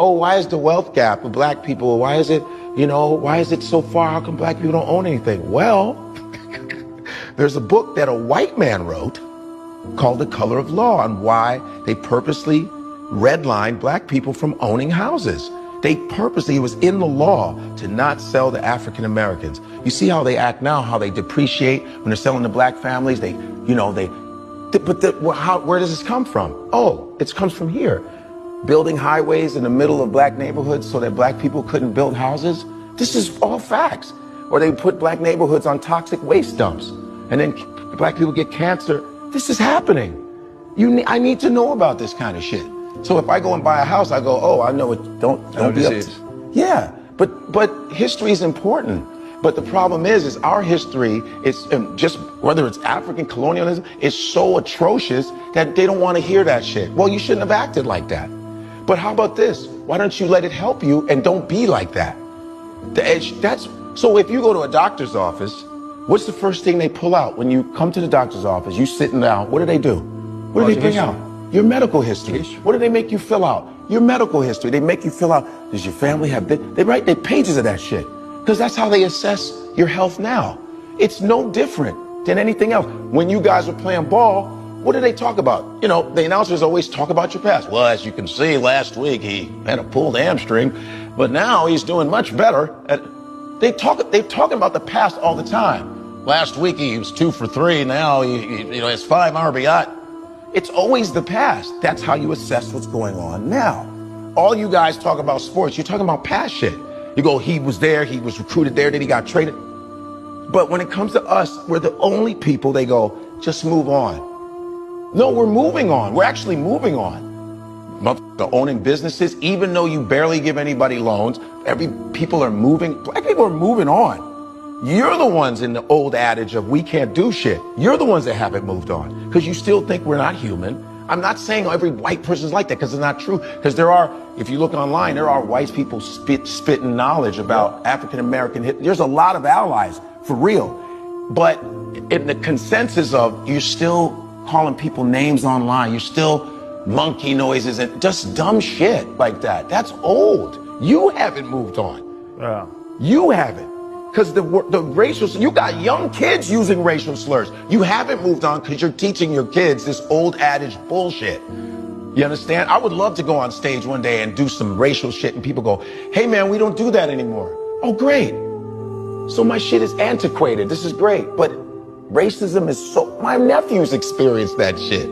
oh, why is the wealth gap with black people? Why is it, why is it so far? How come black people don't own anything? Well, there's a book that a white man wrote called The Color of Law on why they purposely redlined black people from owning houses. They purposely, it was in the law to not sell to African Americans. You see how they act now, how they depreciate when they're selling to black families. Where does this come from? Oh, it comes from here. Building highways in the middle of black neighborhoods so that black people couldn't build houses. This is all facts. Or they put black neighborhoods on toxic waste dumps and then black people get cancer. This is happening. I need to know about this kind of shit. So if I go and buy a house, I go, oh, I know it. Don't be up. Yeah, but history is important. But the problem is our history is just, whether it's African colonialism, is so atrocious that they don't want to hear that shit. Well, you shouldn't have acted like that. But how about this? Why don't you let it help you and don't be like that? So if you go to a doctor's office, what's the first thing they pull out when you come to the doctor's office? You sitting down. What do? What do they bring out? Your medical history. What do they make you fill out? Your medical history. They make you fill out, does your family have this? They write their pages of that shit. Because that's how they assess your health now. It's no different than anything else. When you guys were playing ball, what do they talk about? The announcers always talk about your past. Well, as you can see, last week he had a pulled hamstring, but now he's doing much better. They're talking about the past all the time. Last week he was 2 for 3. Now he has 5 RBI. It's always the past. That's how you assess what's going on now. All you guys talk about sports, you're talking about past shit. You go, he was there, he was recruited there, then he got traded. But when it comes to us, we're the only people they go, just move on. No, we're moving on. We're actually moving on. Motherfucker owning businesses, even though you barely give anybody loans, people are moving. Black people are moving on. You're the ones in the old adage of we can't do shit. You're the ones that haven't moved on because you still think we're not human. I'm not saying every white person's like that because it's not true. Because if you look online, there are white people spitting knowledge about African-American history. There's a lot of allies, for real. But in the consensus of you're still calling people names online, you're still monkey noises and just dumb shit like that. That's old. You haven't moved on. Yeah. You haven't. Because the racial, you got young kids using racial slurs. You haven't moved on because you're teaching your kids this old adage bullshit. You understand? I would love to go on stage one day and do some racial shit and people go, hey man, we don't do that anymore. Oh, great. So my shit is antiquated. This is great. But racism is my nephews experienced that shit.